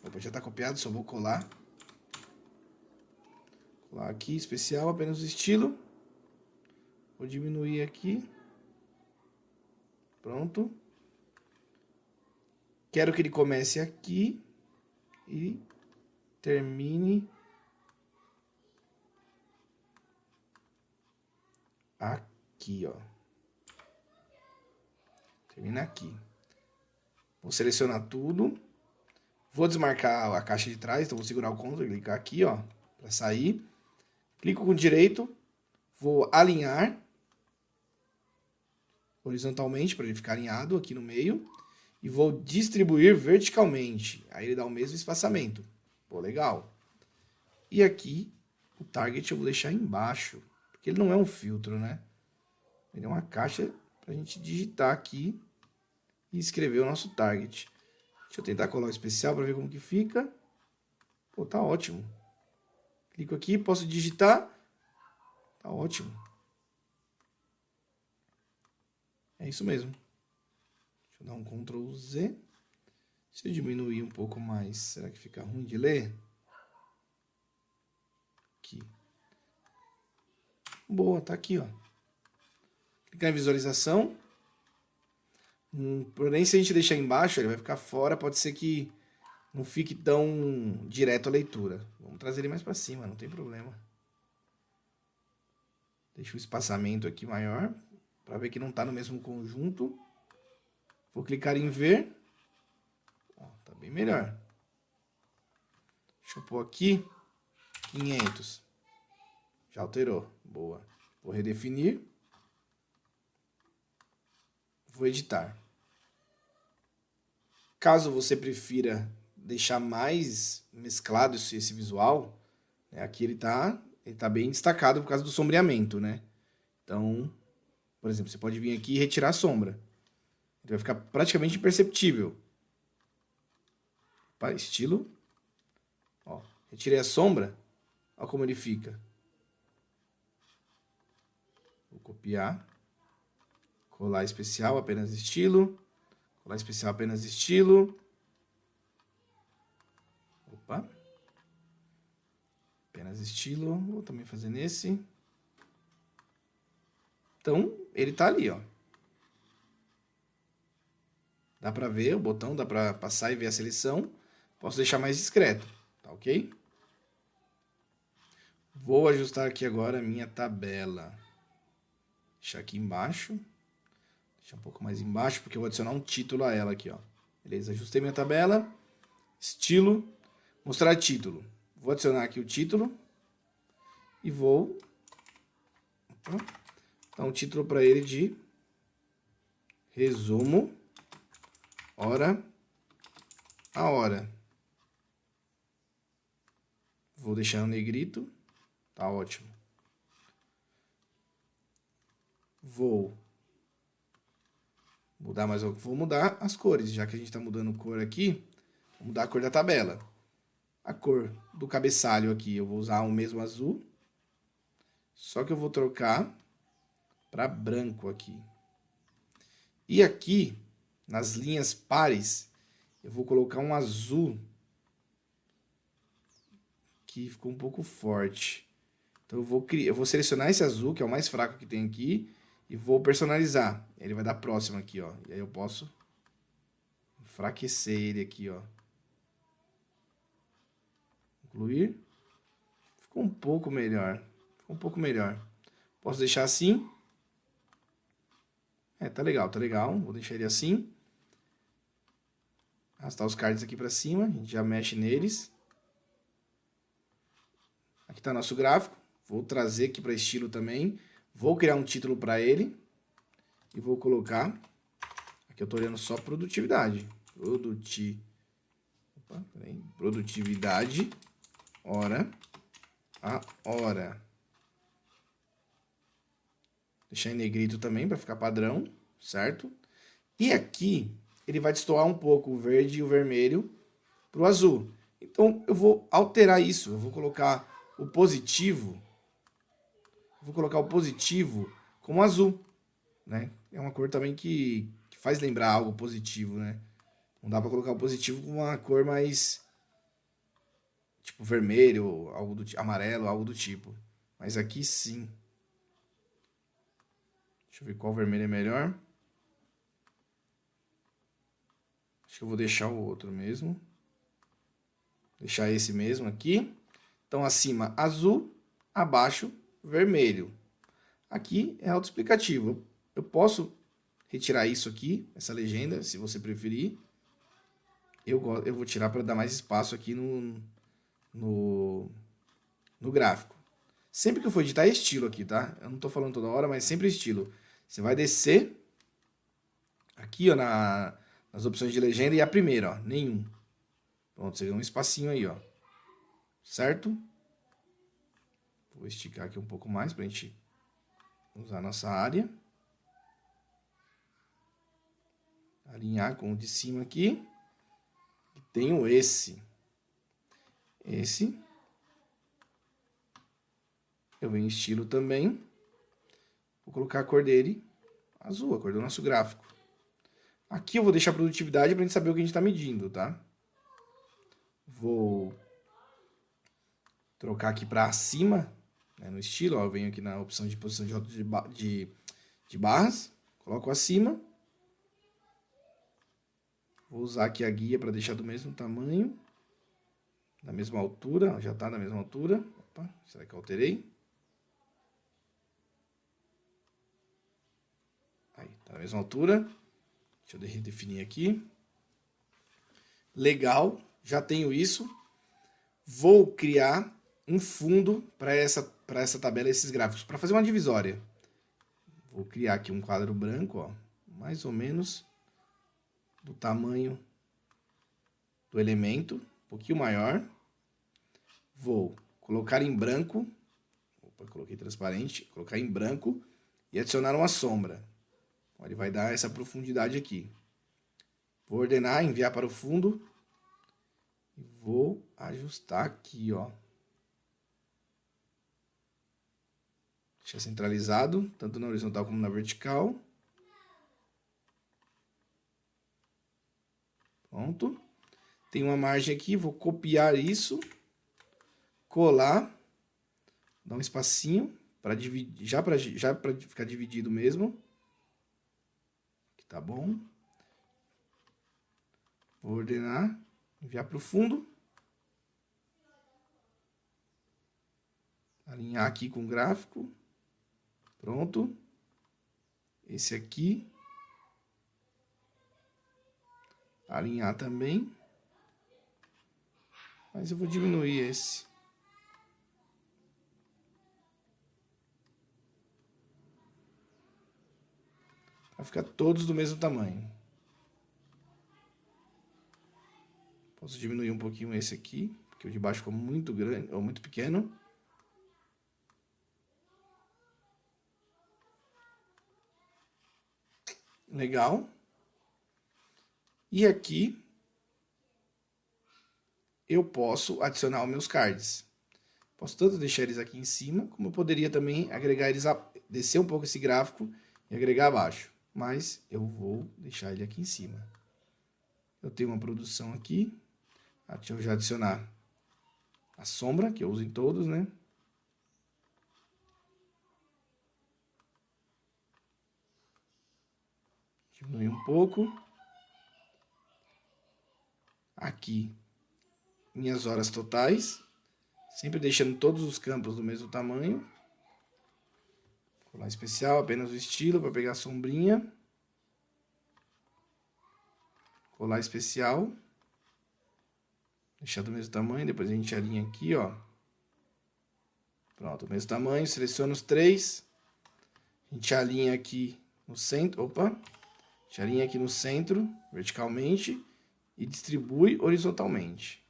Opa, já está copiado, só vou colar. Colar aqui, especial, apenas o estilo. Vou diminuir aqui. Pronto. Quero que ele comece aqui e termine aqui, ó. Termina aqui. Vou selecionar tudo. Vou desmarcar a caixa de trás, então vou segurar o Ctrl e clicar aqui, ó, para sair. Clico com o direito, vou alinhar horizontalmente para ele ficar alinhado aqui no meio e vou distribuir verticalmente. Aí ele dá o mesmo espaçamento. Pô, legal. E aqui o target eu vou deixar embaixo, porque ele não é um filtro, né? Ele é uma caixa para a gente digitar aqui e escrever o nosso target. Deixa eu tentar colar o especial para ver como que fica. Pô, tá ótimo. Clico aqui, posso digitar. Tá ótimo. É isso mesmo. Deixa eu dar um Ctrl Z. Se eu diminuir um pouco mais, será que fica ruim de ler? Aqui. Boa, tá aqui, ó. Clicar em visualização. Porém, se a gente deixar embaixo, ele vai ficar fora. Pode ser que não fique tão direto a leitura. Vamos trazer ele mais para cima, não tem problema. Deixa o espaçamento aqui maior, para ver que não está no mesmo conjunto. Vou clicar em ver. Ó, tá bem melhor. Deixa eu pôr aqui 500. Já alterou. Boa. Vou redefinir. Vou editar. Caso você prefira deixar mais mesclado esse visual, né, aqui ele tá bem destacado por causa do sombreamento, né? Então, por exemplo, você pode vir aqui e retirar a sombra. Ele vai ficar praticamente imperceptível. Para estilo. Ó, retirei a sombra. Olha como ele fica. Vou copiar. Colar especial, apenas estilo. Colar especial, apenas estilo. Opa. Apenas estilo. Vou também fazer nesse. Então, ele tá ali, ó. Dá pra ver o botão, dá pra passar e ver a seleção. Posso deixar mais discreto, tá ok? Vou ajustar aqui agora a minha tabela. Deixar aqui embaixo. Deixar um pouco mais embaixo, porque eu vou adicionar um título a ela aqui, ó. Beleza, ajustei minha tabela. Estilo. Mostrar título. Vou adicionar aqui o título. E vou dar um título para ele de resumo hora a hora. Vou deixar no negrito. Tá ótimo. Vou mudar mais, vou mudar as cores, já que a gente está mudando cor aqui. Vou mudar a cor da tabela. A cor do cabeçalho aqui, eu vou usar o mesmo azul. Só que eu vou trocar para branco aqui. E aqui, nas linhas pares, eu vou colocar um azul que ficou um pouco forte. Então eu vou selecionar esse azul, que é o mais fraco que tem aqui, e vou personalizar. Ele vai dar próximo aqui, ó. E aí eu posso enfraquecer ele aqui, ó. Incluir. Ficou um pouco melhor. Ficou um pouco melhor. Posso deixar assim. Tá legal, tá legal. Vou deixar ele assim. Arrastar os cards aqui pra cima. A gente já mexe neles. Aqui tá nosso gráfico. Vou trazer aqui para estilo também. Vou criar um título para ele. E vou colocar... Aqui eu tô olhando só produtividade. Produtividade. Hora a hora. Deixar em negrito também para ficar padrão, certo? E aqui ele vai destoar um pouco o verde e o vermelho para o azul. Então eu vou alterar isso. Eu vou colocar o positivo. Vou colocar o positivo como azul, né? É uma cor também que faz lembrar algo positivo, né? Não dá para colocar o positivo com uma cor mais tipo vermelho, algo do amarelo, algo do tipo. Mas aqui sim. Deixa eu ver qual vermelho é melhor. Acho que eu vou deixar o outro mesmo. Deixar esse mesmo aqui. Então acima azul, abaixo vermelho. Aqui é autoexplicativo. Eu posso retirar isso aqui, essa legenda, se você preferir. Eu vou tirar para dar mais espaço aqui no gráfico. Sempre que eu for editar é estilo aqui, tá? Eu não tô falando toda hora, mas sempre estilo. Você vai descer aqui, ó, nas opções de legenda e a primeira, ó, nenhum. Pronto, você ganha um espacinho aí, ó. Certo? Vou esticar aqui um pouco mais pra gente usar a nossa área. Alinhar com o de cima aqui. E tenho esse. Esse. Eu venho em estilo também. Vou colocar a cor dele azul, a cor do nosso gráfico. Aqui eu vou deixar a produtividade pra gente saber o que a gente tá medindo, tá? Vou trocar aqui para cima, né, no estilo. Ó, eu venho aqui na opção de posição de rótulo de barras, coloco acima. Vou usar aqui a guia para deixar do mesmo tamanho, da mesma altura. Já está na mesma altura. Opa, será que eu alterei? Aí, está na mesma altura. Deixa eu redefinir aqui. Legal, já tenho isso. Vou criar um fundo para essa tabela, esses gráficos, para fazer uma divisória. Vou criar aqui um quadro branco, ó, mais ou menos do tamanho do elemento, um pouquinho maior. Vou colocar em branco, opa, coloquei transparente, colocar em branco e adicionar uma sombra. Ele vai dar essa profundidade aqui. Vou ordenar, enviar para o fundo e vou ajustar aqui, ó. Deixar centralizado, tanto na horizontal como na vertical. Pronto. Tem uma margem aqui, vou copiar isso, colar, dar um espacinho para dividir, já para ficar dividido mesmo. Aqui tá bom. Vou ordenar, enviar para o fundo. Alinhar aqui com o gráfico. Pronto. Esse aqui. Alinhar também. Mas eu vou diminuir esse. Vai ficar todos do mesmo tamanho. Posso diminuir um pouquinho esse aqui, porque o de baixo ficou muito grande ou muito pequeno. Legal. E aqui eu posso adicionar os meus cards. Posso tanto deixar eles aqui em cima, como eu poderia também agregar eles, descer um pouco esse gráfico e agregar abaixo. Mas eu vou deixar ele aqui em cima. Eu tenho uma produção aqui. Deixa eu já adicionar a sombra, que eu uso em todos, né? Diminuir um pouco. Aqui, minhas horas totais. Sempre deixando todos os campos do mesmo tamanho. Colar especial, apenas o estilo para pegar a sombrinha. Colar especial. Deixar do mesmo tamanho, depois a gente alinha aqui, ó. Pronto, o mesmo tamanho, seleciona os 3. A gente alinha aqui no centro, opa. A gente alinha aqui no centro, verticalmente, e distribui horizontalmente.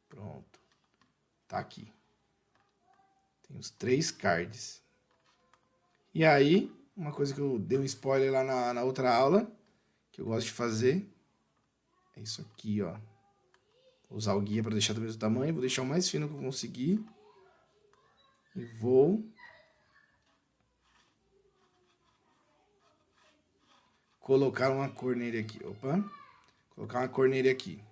Pronto. Tá aqui. Tem os 3 cards. E aí, uma coisa que eu dei um spoiler lá na outra aula, que eu gosto de fazer, é isso aqui, ó. Vou usar o guia para deixar do mesmo tamanho, vou deixar o mais fino que eu conseguir. E vou colocar uma cor nele aqui. Opa! Colocar uma cor nele aqui.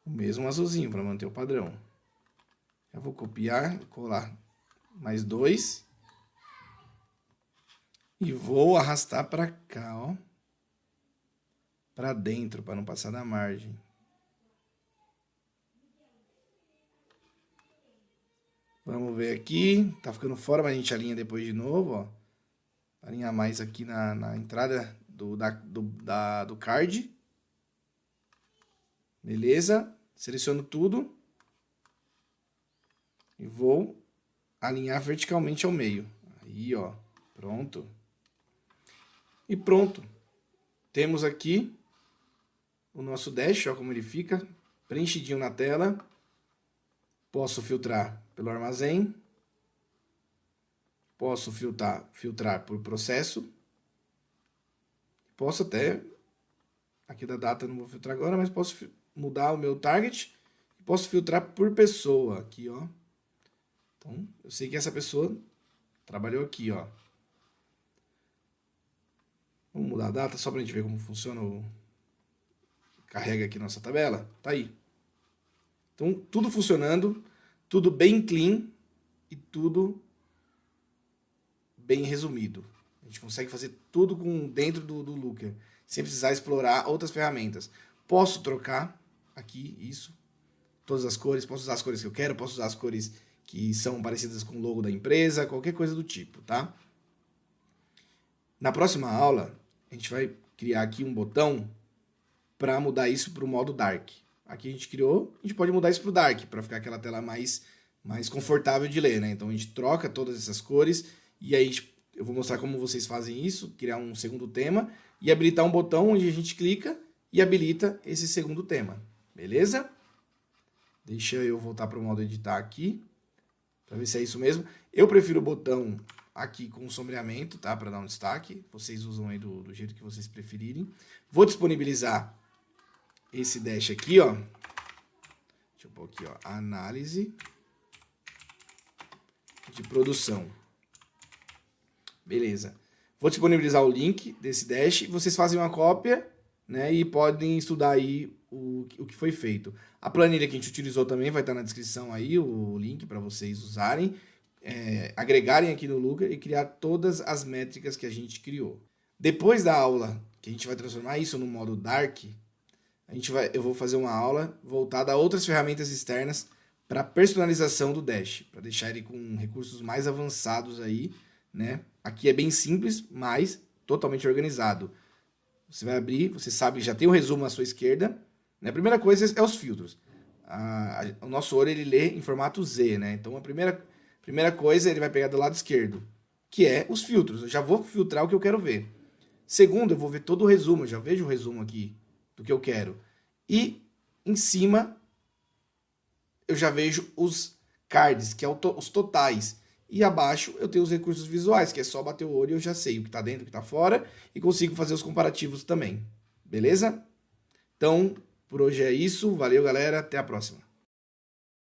O mesmo azulzinho para manter o padrão. Eu vou copiar, colar mais 2. E vou arrastar para cá, ó. Para dentro, para não passar da margem. Vamos ver aqui. Tá ficando fora, mas a gente alinha depois de novo, ó. Alinhar mais aqui na entrada do card. Beleza? Seleciono tudo. E vou alinhar verticalmente ao meio. Aí, ó. Pronto. E pronto. Temos aqui o nosso dash, ó, como ele fica. Preenchidinho na tela. Posso filtrar pelo armazém. Posso filtrar por processo. Posso até... Aqui da data não vou filtrar agora, mas posso mudar o meu target. Posso filtrar por pessoa. Aqui, ó. Então, eu sei que essa pessoa trabalhou aqui, ó. Vamos mudar a data só para a gente ver como funciona o... Carrega aqui nossa tabela. Tá aí. Então, tudo funcionando, tudo bem clean e tudo bem resumido. A gente consegue fazer tudo dentro do Looker, sem precisar explorar outras ferramentas. Posso trocar aqui isso, todas as cores, posso usar as cores que eu quero, posso usar as cores que são parecidas com o logo da empresa, qualquer coisa do tipo, tá? Na próxima aula, a gente vai criar aqui um botão para mudar isso para o modo Dark. Aqui a gente criou, a gente pode mudar isso para o Dark, para ficar aquela tela mais confortável de ler, né? Então a gente troca todas essas cores e aí eu vou mostrar como vocês fazem isso, criar um segundo tema e habilitar um botão onde a gente clica e habilita esse segundo tema, beleza? Deixa eu voltar para o modo editar aqui, para ver se é isso mesmo. Eu prefiro o botão aqui com sombreamento, tá? Para dar um destaque. Vocês usam aí do jeito que vocês preferirem. Vou disponibilizar esse dash aqui, ó. Deixa eu pôr aqui, ó. Análise de produção. Beleza. Vou disponibilizar o link desse dash. Vocês fazem uma cópia, né? E podem estudar aí o que foi feito. A planilha que a gente utilizou também vai estar na descrição aí, o link para vocês usarem. Agregarem aqui no Looker e criar todas as métricas que a gente criou. Depois da aula, que a gente vai transformar isso no modo Dark, eu vou fazer uma aula voltada a outras ferramentas externas para personalização do Dash, para deixar ele com recursos mais avançados aí, né? Aqui é bem simples, mas totalmente organizado. Você vai abrir, você sabe, já tem o resumo à sua esquerda, né? A primeira coisa é os filtros. O nosso olho ele lê em formato Z, né? Então a primeira coisa ele vai pegar do lado esquerdo, que é os filtros. Eu já vou filtrar o que eu quero ver. Segundo, eu vou ver todo o resumo, eu já vejo o resumo aqui do que eu quero. E em cima eu já vejo os cards, que é os totais. E abaixo eu tenho os recursos visuais, que é só bater o olho e eu já sei o que está dentro, o que está fora, e consigo fazer os comparativos também. Beleza? Então, por hoje é isso. Valeu, galera. Até a próxima.